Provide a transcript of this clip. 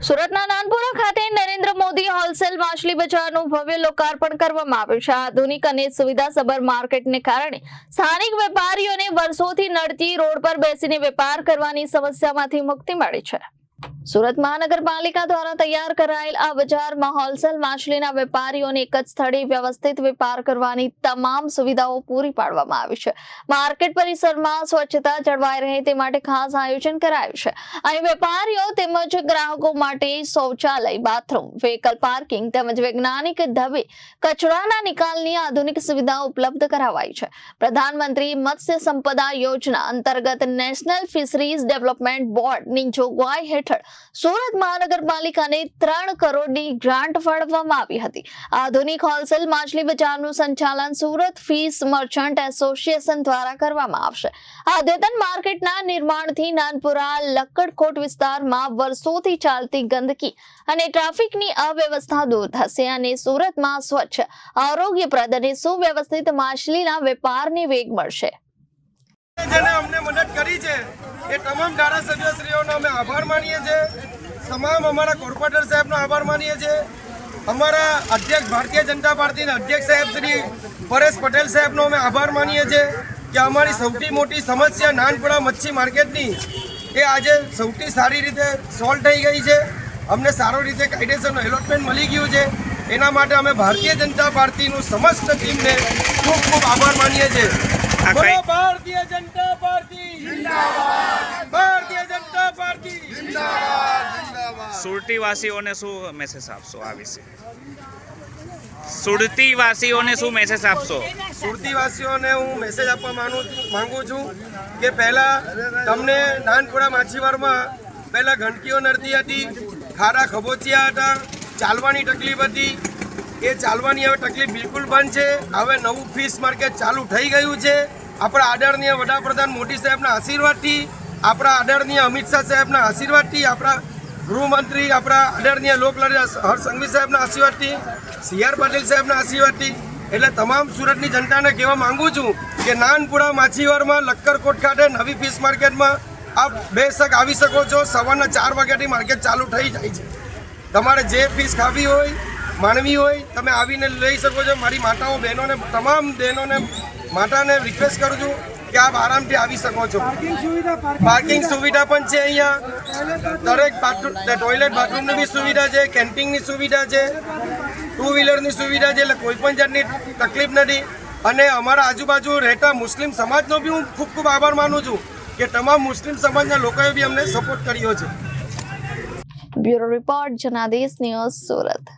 સુરતના નાનપુરા ખાતે નરેન્દ્ર મોદી હોલસેલ માછલી બજારનું ભવ્ય લોકાર્પણ કરવામાં આવ્યું છે। આધુનિક અને સુવિધાસભર માર્કેટને કારણે સ્થાનિક વેપારીઓને વર્ષોથી નડતી રોડ પર બેસીને વેપાર કરવાની સમસ્યામાંથી મુક્તિ મળી છે। સુરત મહાનગરપાલિકા દ્વારા તૈયાર કરાયેલ આ બજારમાં હોલસેલ માછલીના વેપારીઓને એક જ સ્થળે વ્યવસ્થિત વેપાર કરવાની તમામ સુવિધાઓ પૂરી પાડવામાં આવી છે। માર્કેટ પરિસરમાં સ્વચ્છતા જળવાઈ રહે તે માટે ખાસ આયોજન કરાયું છે। અહીં વેપારીઓ તેમજ ગ્રાહકો માટે શૌચાલય, બાથરૂમ, વ્હીકલ પાર્કિંગ તેમજ વૈજ્ઞાનિક ઢબે કચરાના નિકાલની આધુનિક સુવિધાઓ ઉપલબ્ધ કરાવાઈ છે। પ્રધાનમંત્રી મત્સ્ય સંપદા યોજના અંતર્ગત નેશનલ ફિશરીઝ ડેવલપમેન્ટ બોર્ડની જોગવાઈ હેઠળ સુરત મહાનગરપાલિકાને 3 કરોડની ગ્રાન્ટ ફાળવવામાં આવી હતી। આધુનિક હોલસેલ માછલી બજારનું સંચાલન સુરત ફિશ મર્ચન્ટ એસોસિએશન દ્વારા કરવામાં આવશે। અદ્યતન માર્કેટના નિર્માણથી નાનપુરા લક્કડકોટ વિસ્તારમાં વર્ષોથી ચાલતી ગંદકી અને ટ્રાફિકની અવ્યવસ્થા દૂર થશે અને સુરતમાં સ્વચ્છ, આરોગ્યપ્રદ અને સુવ્યવસ્થિત માછલીના વેપારને વેગ મળશે। જેને અમને મદદ કરી છે એ તમામ ધારાસભ્યશ્રીઓનો અમે આભાર માનીએ છીએ। તમામ અમારા કોર્પોરેટર સાહેબનો આભાર માનીએ છીએ। અમારા અધ્યક્ષ ભારતીય જનતા પાર્ટીના અધ્યક્ષ સાહેબ શ્રી પરેશ પટેલ સાહેબનો અમે આભાર માનીએ છીએ કે અમારી સૌથી મોટી સમસ્યા નાનપુરા મચ્છી માર્કેટની એ આજે સૌથી સારી રીતે સોલ્વ થઈ ગઈ છે। અમને સારો રીતે કાયદેસરનું એલોટમેન્ટ મળી ગયું છે। એના માટે અમે ભારતીય જનતા પાર્ટીનું સમસ્ત ટીમને ખૂબ ખૂબ આભાર માનીએ છીએ। ભારતીય જનતા પાર્ટી જિંદાબાદ, ભારતીય જનતા પાર્ટી જિંદાબાદ। સુરતી વાસીઓને શું મેસેજ આપશો આ વિશે? સુરતી વાસીઓને શું મેસેજ આપશો? સુરતી વાસીઓને હું મેસેજ આપવા માંગુ છું કે પહેલાં તમને નાનપુરા માછીવારમાં પહેલાં ગંદકીઓ નડતી હતી, ખારા ખબોચિયા હતા, ચાલવાની તકલીફ હતી। એ ચાલવાની હવે તકલીફ બિલકુલ બંધ છે। હવે નવું ફિશ માર્કેટ ચાલુ થઈ ગયું છે। આપણા આદરણીય વડાપ્રધાન મોદી સાહેબના આશીર્વાદથી, આપણા આદરણીય અમિત શાહ સાહેબના આશીર્વાદથી, આપણા ગૃહમંત્રી, આપણા આદરણીય લોકલાડી હર્ષ સંઘવી સાહેબના આશીર્વાદથી, CR પાટીલ સાહેબના આશીર્વાદથી એટલે તમામ સુરતની જનતાને કહેવા માંગુ છું કે નાનપુરા માછીવારમાં લક્કડકોટ ખાતે નવી ફિશ માર્કેટમાં આપ બેશક આવી શકો છો। સવારના 4 વાગ્યાથી માર્કેટ ચાલુ થઈ જાય છે। તમારે જે ફિશ ખાવી હોય, માનવી હોય, તમે આવીને લઈ શકો છો। મારી માતાઓ, બહેનોને, તમામ બહેનોને, માતાને રિક્વેસ્ટ કરું છું કે આપ આરામથી આવી શકો છો। પાર્કિંગ સુવિધા પણ છે અહીંયા। દરેક ટોયલેટ, બાથરૂમની બી સુવિધા છે, કેમ્પિંગની સુવિધા છે, 2 વ્હીલરની સુવિધા છે, એટલે કોઈ પણ જાતની તકલીફ નથી। અને અમારા આજુબાજુ રહેતા મુસ્લિમ સમાજનો બી હું ખૂબ ખૂબ આભાર માનું છું કે તમામ મુસ્લિમ સમાજના લોકોએ બી અમને સપોર્ટ કર્યો છે। Bureau report, Janadesh news, Surat.